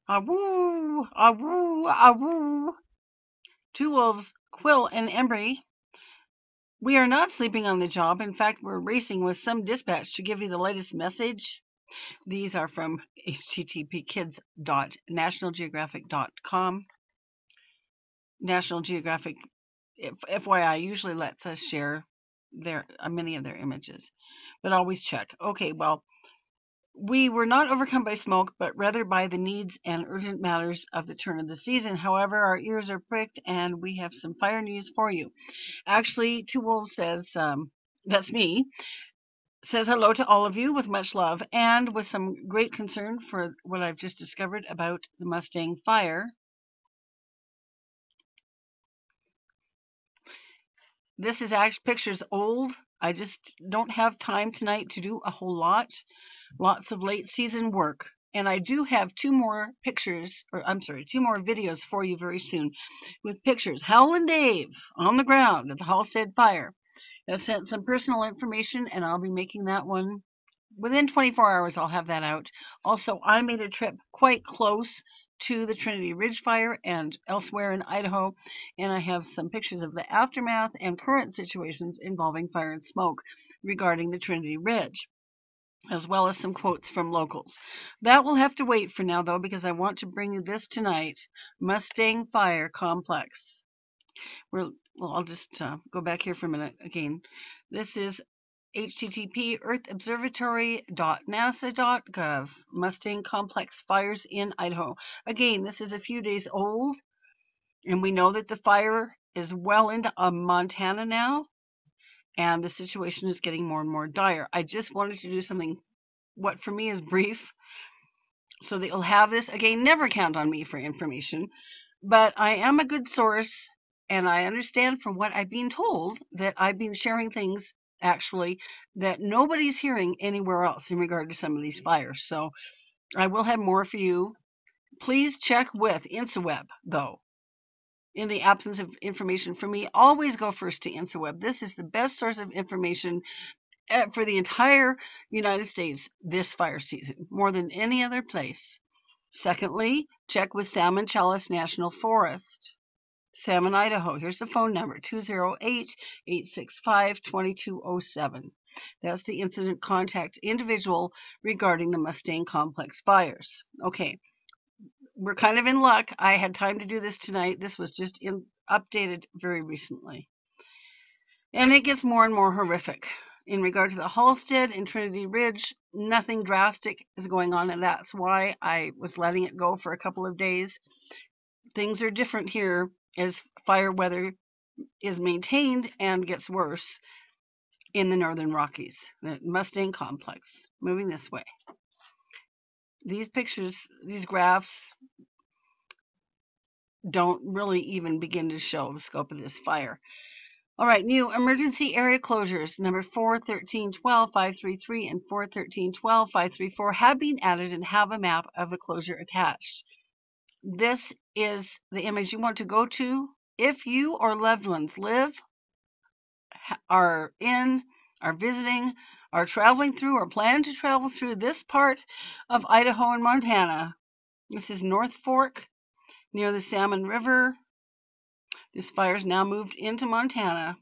Awoo, awoo, awoo. Two wolves, Quill and Embry. We are not sleeping on the job. In fact, we're racing with some dispatch to give you the latest message. These are from httpkids.nationalgeographic.com. National Geographic, FYI, usually lets us share many of their images, but always check. Okay, well, we were not overcome by smoke, but rather by the needs and urgent matters of the turn of the season. However, our ears are pricked, and we have some fire news for you. Actually, Two Wolves says, that's me, says hello to all of you with much love and with some great concern for what I've just discovered about the Mustang Fire. This is actually pictures old. I just don't have time tonight to do a whole lot. Lots of late season work. And I do have two more videos for you very soon with pictures. Hal and Dave on the ground at the Halstead Fire. I sent some personal information, and I'll be making that one within 24 hours. I'll have that out. Also, I made a trip quite close to the Trinity Ridge Fire and elsewhere in Idaho, and I have some pictures of the aftermath and current situations involving fire and smoke regarding the Trinity Ridge, as well as some quotes from locals. That will have to wait for now, though, because I want to bring you this tonight, Mustang Fire Complex. I'll just go back here for a minute again. This is http earthobservatory.nasa.gov, Mustang Complex fires in Idaho. Again, this is a few days old, and we know that the fire is well into Montana now, and the situation is getting more and more dire. I just wanted to do something, what for me is brief, so that you'll have this. Again, never count on me for information, but I am a good source, and I understand from what I've been told that I've been sharing things actually that nobody's hearing anywhere else in regard to some of these fires. So I will have more for you. Please check with INCIWEB, though. In the absence of information from me, always go first to INCIWEB. This is the best source of information for the entire United States this fire season, more than any other place. Secondly, check with Salmon Chalice National Forest, Salmon, Idaho. Here's the phone number, 208-865-2207. That's the incident contact individual regarding the Mustang Complex fires. Okay, we're kind of in luck. I had time to do this tonight. This was just updated very recently. And it gets more and more horrific. In regard to the Halstead and Trinity Ridge, nothing drastic is going on, and that's why I was letting it go for a couple of days. Things are different here as fire weather is maintained and gets worse in the Northern Rockies, the Mustang Complex. Moving this way. These pictures, these graphs, don't really even begin to show the scope of this fire. All right, new emergency area closures, number 413-12-533 and 413-12-534 have been added and have a map of the closure attached. This is the image you want to go to if you or loved ones live, are visiting, are traveling through, or plan to travel through this part of Idaho and Montana. This is North Fork near the Salmon River. This fire's now moved into Montana,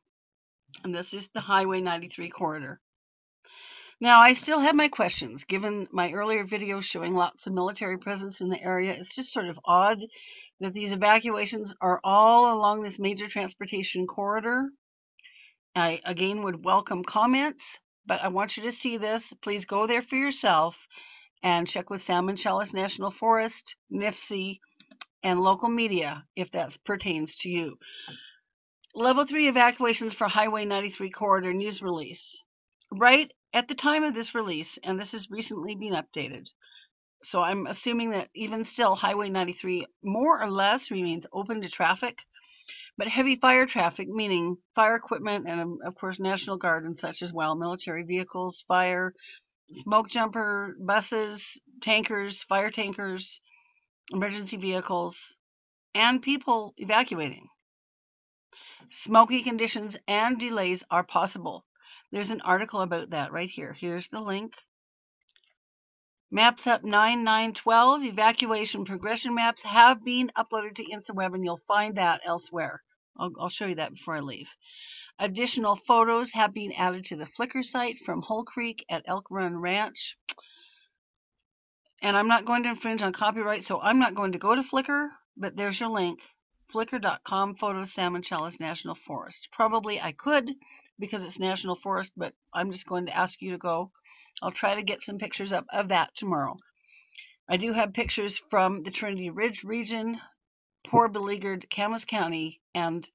and this is the Highway 93 corridor. Now, I still have my questions. Given my earlier video showing lots of military presence in the area, it's just sort of odd that these evacuations are all along this major transportation corridor. I, again, would welcome comments, but I want you to see this. Please go there for yourself and check with Salmon Chalice National Forest, NIFC, and local media if that pertains to you. Level 3 evacuations for Highway 93 corridor news release. Right at the time of this release, and this has recently been updated, so I'm assuming that even still Highway 93 more or less remains open to traffic, but heavy fire traffic, meaning fire equipment and of course National Guard and such as well, military vehicles, fire, smoke jumper, buses, tankers, fire tankers, emergency vehicles, and people evacuating. Smoky conditions and delays are possible. There's an article about that right here. Here's the link. Maps up 9/9/12. Evacuation progression maps have been uploaded to INCIWEB, and you'll find that elsewhere. I'll show you that before I leave. Additional photos have been added to the Flickr site from Hole Creek at Elk Run Ranch. And I'm not going to infringe on copyright, so I'm not going to go to Flickr, but there's your link. Flickr.com photos Salmon Challis National Forest. Probably I could because it's National Forest, but I'm just going to ask you to go. I'll try to get some pictures up of that tomorrow. I do have pictures from the Trinity Ridge region, poor beleaguered Camas County, and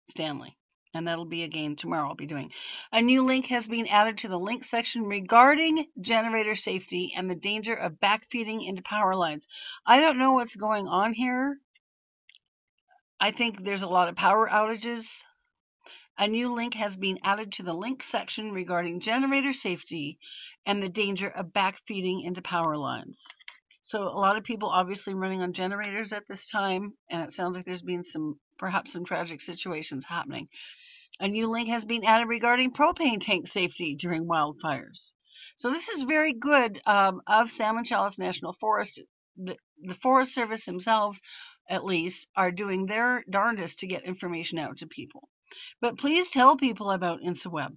Stanley. And that'll be again tomorrow I'll be doing. A new link has been added to the link section regarding generator safety and the danger of backfeeding into power lines. I don't know what's going on here. I think there's a lot of power outages. A new link has been added to the link section regarding generator safety and the danger of backfeeding into power lines. So a lot of people obviously running on generators at this time, and it sounds like there's been perhaps some tragic situations happening. A new link has been added regarding propane tank safety during wildfires. So this is very good of Salmon Challis National Forest. The Forest Service themselves, at least, are doing their darndest to get information out to people. But please tell people about INCIWEB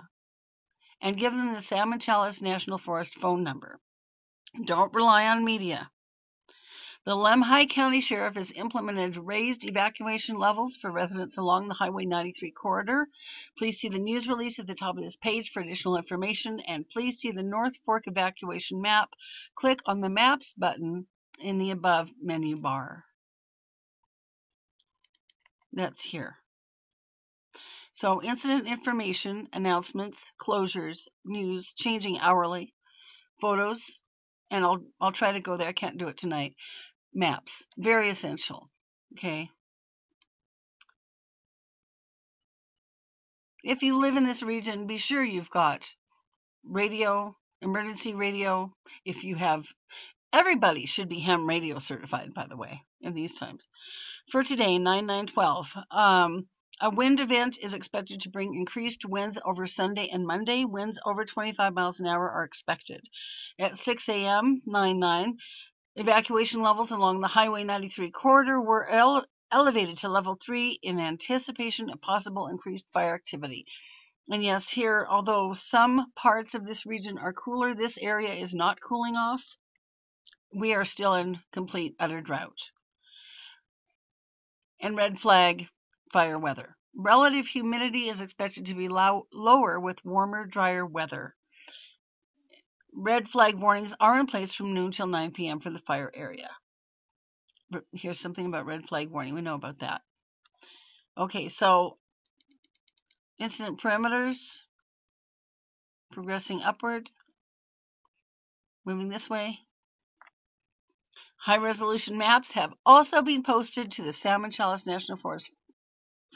and give them the Salmon Challis National Forest phone number. Don't rely on media. The Lemhi County Sheriff has implemented raised evacuation levels for residents along the Highway 93 corridor. Please see the news release at the top of this page for additional information, and please see the North Fork evacuation map. Click on the Maps button in the above menu bar. That's here. So incident information, announcements, closures, news, changing hourly, photos, and I'll try to go there. I can't do it tonight. Maps, very essential. Okay. If you live in this region, be sure you've got radio, emergency radio. If you have, everybody should be ham radio certified, by the way, in these times. For today, 9/9/12, a wind event is expected to bring increased winds over Sunday and Monday. Winds over 25 miles an hour are expected. At 6 a.m., 9/9, evacuation levels along the Highway 93 corridor were elevated to level 3 in anticipation of possible increased fire activity. And yes, here, although some parts of this region are cooler, this area is not cooling off. We are still in complete, utter drought. And red flag fire weather. Relative humidity is expected to be lower with warmer, drier weather. Red flag warnings are in place from noon till 9 p.m. for the fire area. Here's something about red flag warning. We know about that. Okay, so incident perimeters, progressing upward, moving this way. High-resolution maps have also been posted to the Salmon Challis National Forest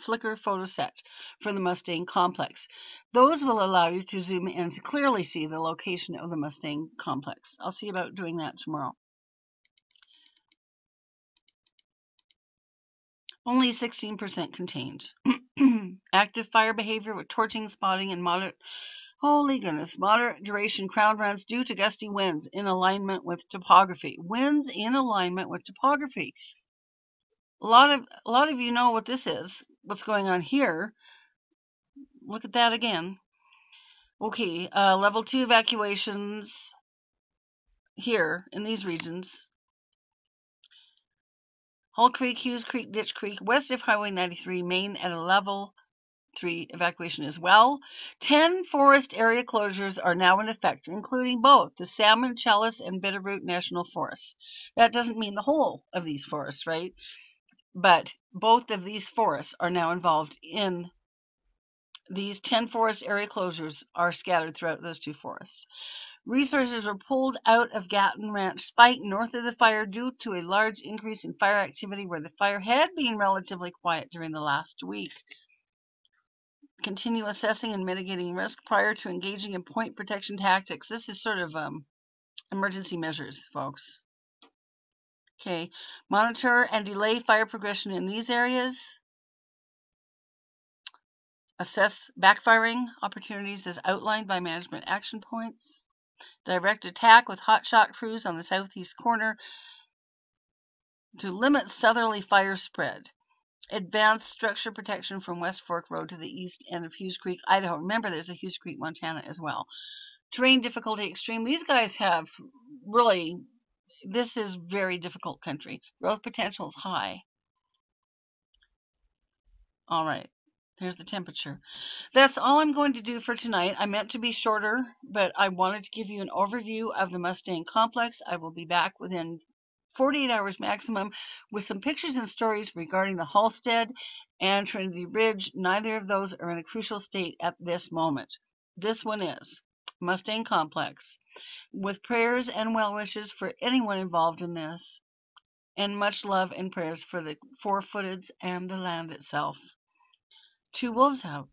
Flickr photo set for the Mustang Complex. Those will allow you to zoom in to clearly see the location of the Mustang Complex. I'll see about doing that tomorrow. Only 16% contained. Active fire behavior with torching, spotting, and moderate duration crowd runs due to gusty winds in alignment with topography. Winds in alignment with topography. A lot of you know what this is. What's going on here? Look at that again. Okay, level 2 evacuations here in these regions. Hole Creek, Hughes Creek, Ditch Creek, west of Highway 93, Maine at a level 3 evacuation as well. 10 forest area closures are now in effect, including both the Salmon, Challis, and Bitterroot National Forests. That doesn't mean the whole of these forests, right? But both of these forests are now involved in these 10 forest area closures are scattered throughout those 2 forests. Resources were pulled out of Gatton Ranch Spike north of the fire due to a large increase in fire activity where the fire had been relatively quiet during the last week. Continue assessing and mitigating risk prior to engaging in point protection tactics. This is sort of emergency measures, folks. Okay, monitor and delay fire progression in these areas. Assess backfiring opportunities as outlined by management action points. Direct attack with hotshot crews on the southeast corner to limit southerly fire spread. Advanced structure protection from West Fork Road to the east end of Hughes Creek, Idaho. Remember, there's a Hughes Creek, Montana as well. Terrain difficulty extreme. These guys have really, this is very difficult country. Growth potential is high. All right. There's the temperature. That's all I'm going to do for tonight. I meant to be shorter, but I wanted to give you an overview of the Mustang Complex. I will be back within 48 hours maximum with some pictures and stories regarding the Halstead and Trinity Ridge. Neither of those are in a crucial state at this moment. This one is Mustang Complex, with prayers and well wishes for anyone involved in this, and much love and prayers for the four-footeds and the land itself. 2 wolves out.